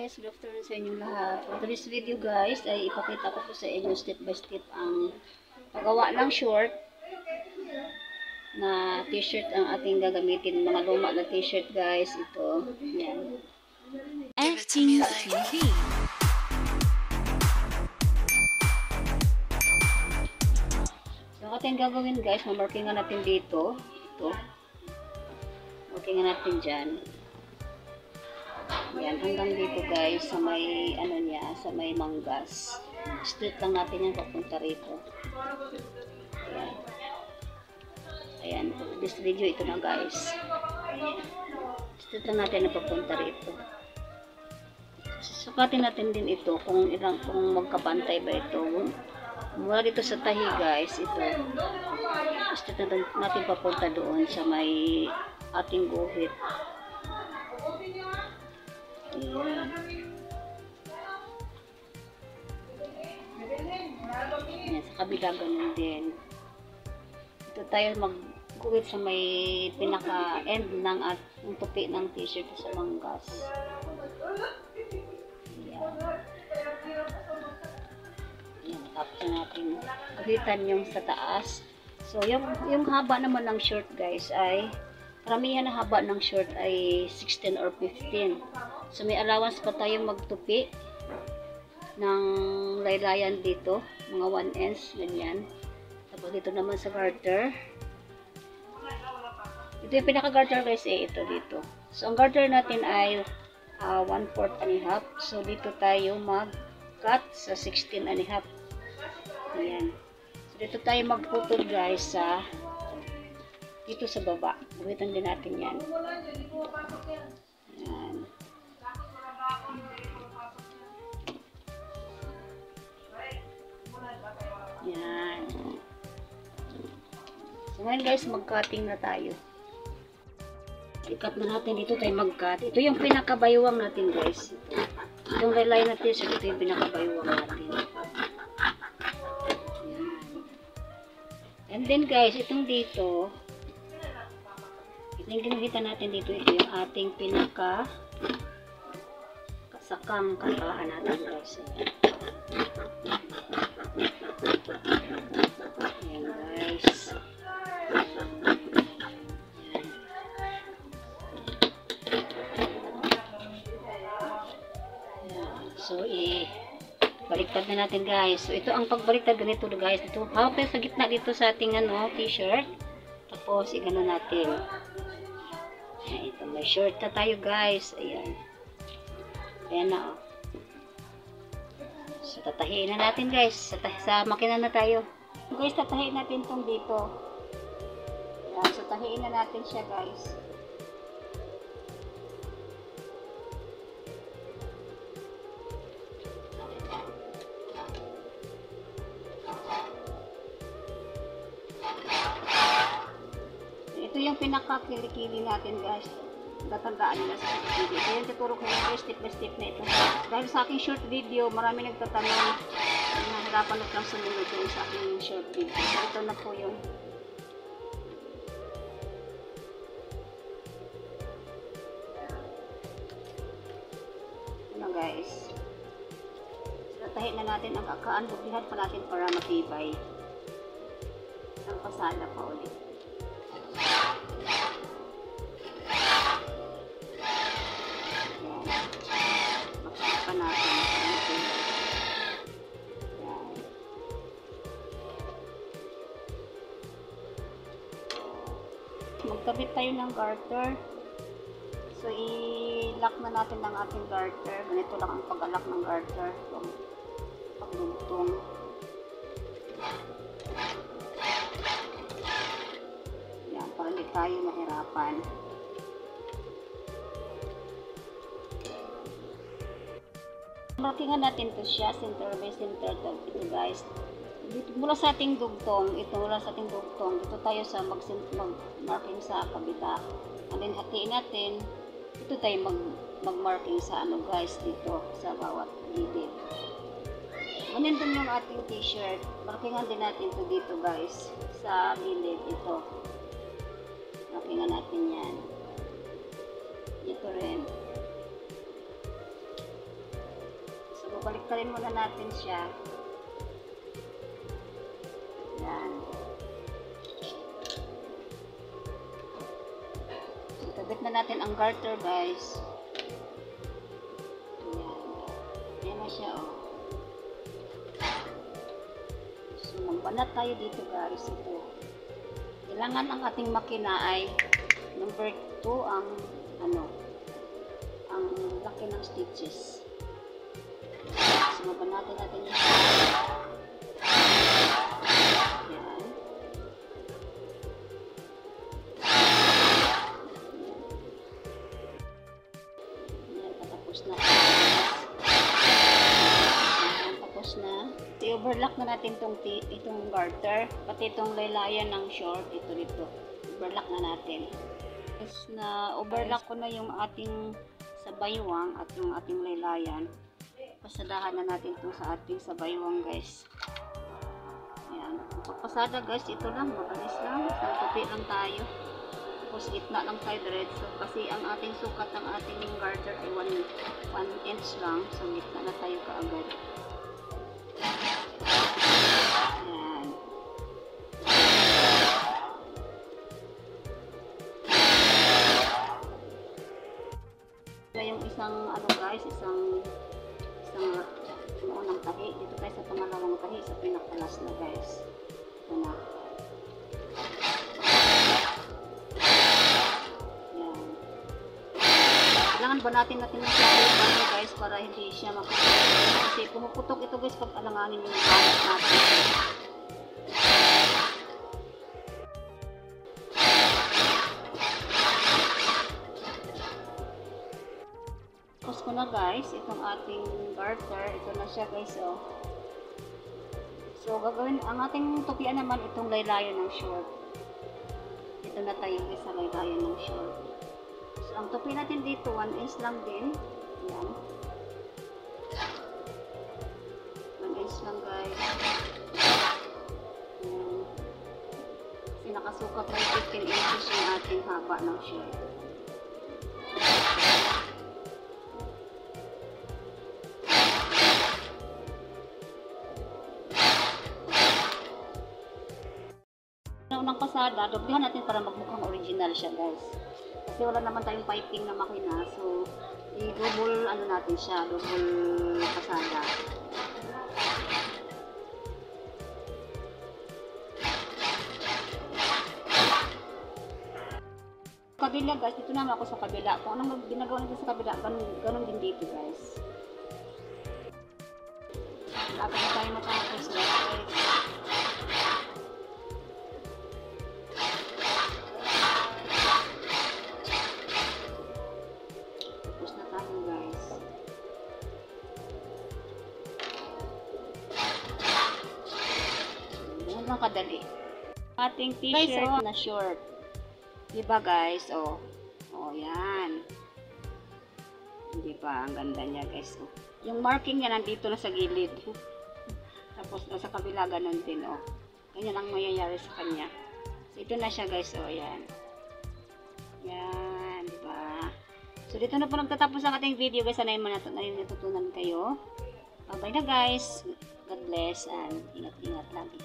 guys, good afternoon sa inyong lahat. For today's video guys, ay ipakita ko po sa inyo step by step ang paggawa ng short na t-shirt ang ating gagamitin. Mga luma na t-shirt guys, ito. Yan. FTV. So, ang ating gagawin guys, mamarkingan natin dito. Ito. Markingan natin dyan. Yan, hanggang dito guys, sa may, ano niya, sa may manggas. Straight lang natin yan papunta rito. Ayan. Ayan, this video ito na guys. Straight lang natin na papunta rito. Sukatin natin din ito kung magkapantay ba ito. Mula dito sa tahi guys, ito. Straight natin papunta doon sa may ating guhit. Ayan. Ayan, sa kabila ganun din. Ito tayo magguhit sa may pinaka end ng at yung tupi ng t-shirt sa manggas. Ayan. Ayan, tapos natin guhitan yung sa taas. So yung haba naman ng short guys ay karamihan na haba ng short ay 16 or 15. So may allowance pa tayong magtupi ng laylayan dito, mga 1 inch, ganyan. Tapos dito naman sa garter. Ito yung pinaka-garter guys, ito dito. So ang garter natin ay 1/4 and a half. So dito tayo mag-cut sa 16 and a half. Ayan. So dito tayo magputol guys sa dito sa baba. Guhitan din natin yan. Ayan. Yan. So ngayon guys, mag-cutting na tayo. I-cut na natin dito tayo mag-cut. Ito yung pinakabayuwang natin guys. Itong relay natin, so ito yung pinakabayuwang natin. Yan. And then guys, itong dito, yung ginuhitan natin dito, ito yung ating pinaka kasakang katahan natin guys. Ayan guys. So, baliktad na natin guys. So, ito ang pagbaliktad ganito guys. Ito, hawak sa gitna dito sa ating t-shirt. Tapos, igano natin. Ayan, ito, may shirt na tayo guys. Ayan. Ayan na oh. So, tatahiin na natin guys. Sa makina na tayo. So, guys, tatahiin natin itong dito. Ayan, so, tahiin na natin siya guys. Ito yung pinaka-kilikili natin guys. Tatandaan nila sa video. Kaya tuturo ko yung step by step na ito. Dahil sa aking short video, marami nagtatanong na nahirapan at lang sumunod yung sa aking short video. So ito na po yung ano guys. Natahin na natin ang kakaan. Buglihan pa natin para matibay. Ang pasada pa ulit. Magkabit tayo ng garter. So, i-lock na natin ng ating garter. Ganito lang ang pag-lock ng garter. Itong pagdugtong. Yan, para hindi tayo mahirapan. Markingan natin to siya, center by center. Ito guys. Dito, mula sa ating dugtong, mula sa ating dugtong, dito tayo sa mag-marking sa kabila. And then, hatiin natin, dito tayo mag-marking sa guys, dito, sa bawat gilid. Ganyan din yung ating t-shirt. Markingan din natin ito dito guys, sa gilid, ito. Markingan natin yan. Ito rin. baliktarin muna natin siya. Yan. Ikabit na natin ang garter, guys. Yan. Yan na siya, oh. So, magbanat tayo dito, guys. Ito. Kailangan ang ating makina ay number 2 ang ang laki ng stitches. So, mabanatin natin yung yan. Yan, patapos na. Yan, tapos na. I-overlock na natin itong garter, pati itong laylayan ng short, ito dito. Overlock na natin. Tapos na overlock ko na yung ating sabaywang at yung ating laylayan. Pasadahan na natin ito sa ating sabaywang, guys. Ayan. Pagpasada, guys, ito lang, mabilis lang. Isang tupi lang tayo. Tapos gitna lang tayo diretso. Kasi ang ating sukat ng ating garter ay 1 inch lang. So gitna na tayo kaagad. Ayan. Ito yung isang, guys, isang unang tahi. Dito tayo sa pangalawang tahi, sa pinakalas na, guys. Ito na. Yan. Kailangan ba natin yung sabi, guys, para hindi siya maputok. Kasi pumuputok ito, guys, pag alanganin yung gamit natin. Tapos ko na, guys, itong ating garter. Ito na siya, guys, oh. So, gagawin, ang ating tupian naman itong laylayan ng short. Ito na tayo, guys, sa laylayan ng short. So, ang tupi natin dito, 1 inch lang din. Yan. 1 inch lang, guys. Yan. Kasi nakasukat ng 15 inches yung ating haba ng short. Unang pasada, doblehan natin para magmukhang original siya, guys. Kasi wala naman tayong piping na makina, so i-double natin siya, double pasada. Kabila, guys, dito naman ako sa kabila. Kung anong ginagawa natin sa kabila, ganun din dito, guys. Lapit na tayo matapos, guys. Kadali. Ating t-shirt na short. Diba, guys? Oh. Oh, yan. Diba? Ang ganda niya, guys. Oh. Yung marking niya nandito na sa gilid. Tapos sa kabila ganun din, oh. Ganyan ang mayayari sa kanya. So, ito na siya, guys. Oh, yan. Yan. Diba? So, dito na po nagtatapos ang ating video, guys. Sana yung natutunan kayo. Bye-bye na, guys. God bless and ingat-ingat lagi.